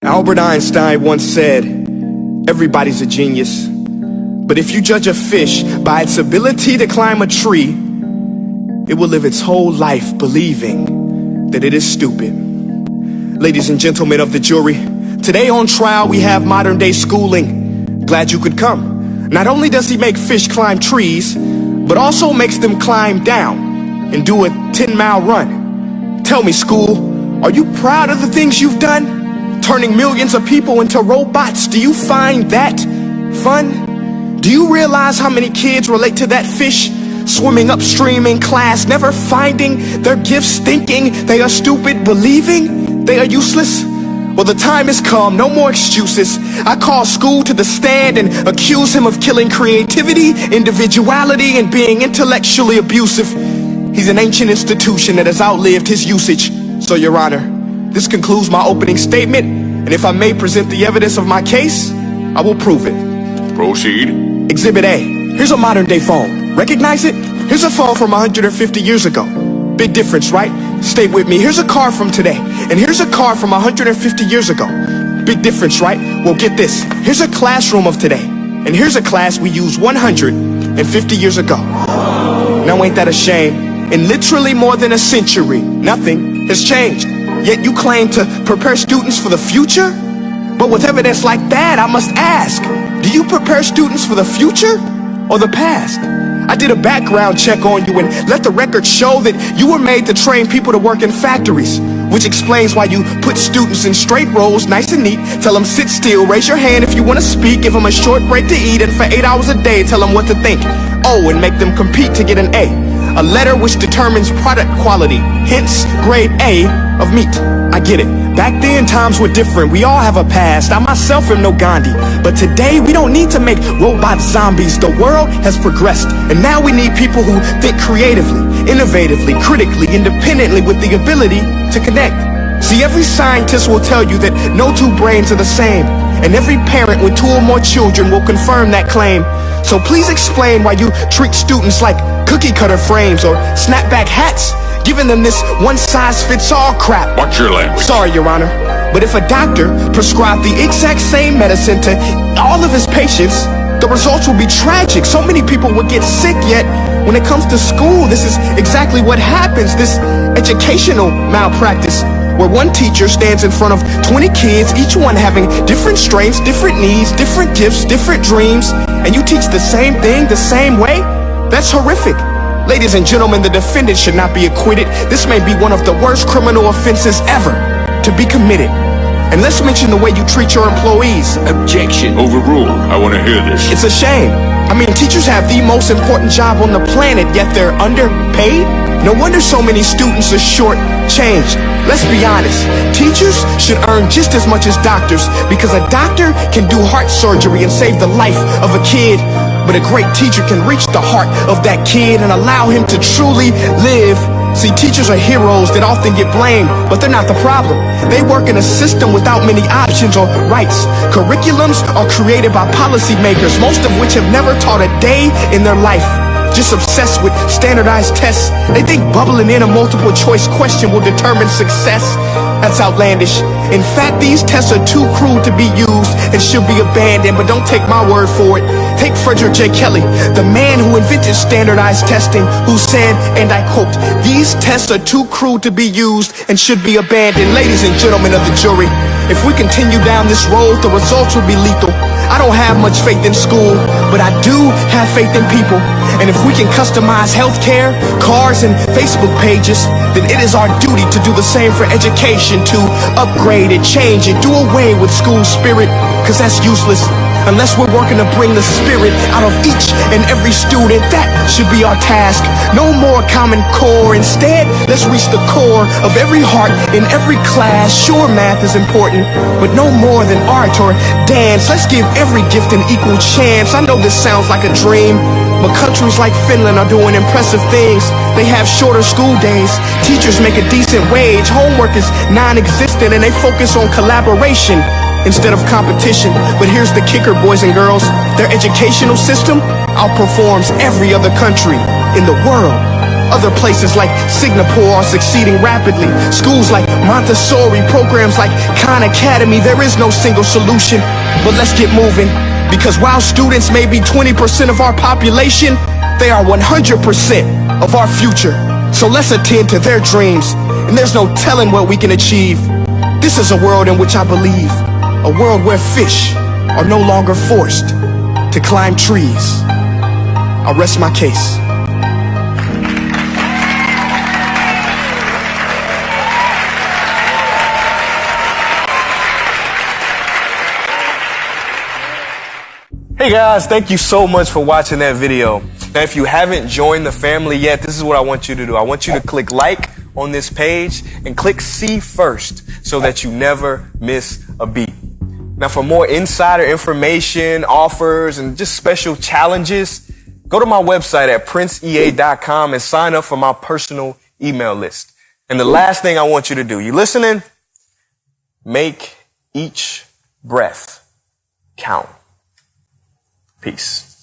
Albert Einstein once said, everybody's a genius, but if you judge a fish by its ability to climb a tree, it will live its whole life believing that it is stupid. Ladies and gentlemen of the jury, today on trial we have modern day schooling. Glad you could come. Not only does he make fish climb trees, but also makes them climb down and do a 10-mile run. Tell me, school, are you proud of the things you've done? Turning millions of people into robots, do you find that fun? Do you realize how many kids relate to that fish? Swimming upstream in class, never finding their gifts, thinking they are stupid, believing they are useless? Well, the time has come, no more excuses. I call school to the stand and accuse him of killing creativity, individuality, and being intellectually abusive. He's an ancient institution that has outlived his usage. So, Your Honor, this concludes my opening statement, and if I may present the evidence of my case, I will prove it. Proceed. Exhibit A. Here's a modern day phone. Recognize it? Here's a phone from 150 years ago. Big difference, right? Stay with me. Here's a car from today, and here's a car from 150 years ago. Big difference, right? Well, get this. Here's a classroom of today, and here's a class we used 150 years ago. Now ain't that a shame? In literally more than a century, nothing has changed. Yet you claim to prepare students for the future? But with evidence like that, I must ask, do you prepare students for the future or the past? I did a background check on you and let the record show that you were made to train people to work in factories, which explains why you put students in straight rows, nice and neat, tell them sit still, raise your hand if you want to speak, give them a short break to eat, and for 8 hours a day tell them what to think. Oh, and make them compete to get an A letter which determines product quality, hence grade A of meat. I get it. Back then, times were different. We all have a past. I myself am no Gandhi. But today, we don't need to make robot zombies. The world has progressed. And now we need people who think creatively, innovatively, critically, independently, with the ability to connect. See, every scientist will tell you that no two brains are the same. And every parent with 2 or more children will confirm that claim. So please explain why you treat students like cookie cutter frames or snapback hats, giving them this one-size-fits-all crap. Watch your language. Sorry, Your Honor, but if a doctor prescribed the exact same medicine to all of his patients, the results will be tragic. So many people will get sick, yet when it comes to school, this is exactly what happens. This educational malpractice, where one teacher stands in front of 20 kids, each one having different strengths, different needs, different gifts, different dreams, and you teach the same thing the same way? That's horrific. Ladies and gentlemen, the defendant should not be acquitted. This may be one of the worst criminal offenses ever to be committed. And let's mention the way you treat your employees. Objection. Overruled. I want to hear this. It's a shame. I mean, teachers have the most important job on the planet, yet they're underpaid? No wonder so many students are short-changed. Let's be honest. Teachers should earn just as much as doctors, because a doctor can do heart surgery and save the life of a kid. But a great teacher can reach the heart of that kid and allow him to truly live. See, teachers are heroes that often get blamed, but they're not the problem. They work in a system without many options or rights. Curriculums are created by policymakers, most of which have never taught a day in their life. Just obsessed with standardized tests. They think bubbling in a multiple choice question will determine success. That's outlandish. In fact, these tests are too crude to be used and should be abandoned, but don't take my word for it. Take Frederick J. Kelly, the man who invented standardized testing, who said, and I quote, "These tests are too crude to be used and should be abandoned." Ladies and gentlemen of the jury, if we continue down this road, the results will be lethal. I don't have much faith in school, but I do have faith in people. And if we can customize healthcare, cars, and Facebook pages, then it is our duty to do the same for education, to upgrade it, change it, do away with school spirit, because that's useless. Unless we're working to bring the spirit out of each and every student, that should be our task. No more Common Core. Instead, let's reach the core of every heart in every class. Sure, math is important, but no more than art or dance. Let's give every gift an equal chance. I know this sounds like a dream, but countries like Finland are doing impressive things. They have shorter school days. Teachers make a decent wage. Homework is non-existent, and they focus on collaboration instead of competition. But here's the kicker, boys and girls. Their educational system outperforms every other country in the world. Other places like Singapore are succeeding rapidly. Schools like Montessori, programs like Khan Academy. There is no single solution, but let's get moving. Because while students may be 20% of our population, they are 100% of our future. So let's attend to their dreams, and there's no telling what we can achieve. This is a world in which I believe, a world where fish are no longer forced to climb trees. I rest my case. Hey guys, thank you so much for watching that video. Now, if you haven't joined the family yet, this is what I want you to do. I want you to click like on this page and click see first so that you never miss a beat. Now, for more insider information, offers, and just special challenges, go to my website at princeea.com and sign up for my personal email list. And the last thing I want you to do, you listening? Make each breath count. Peace.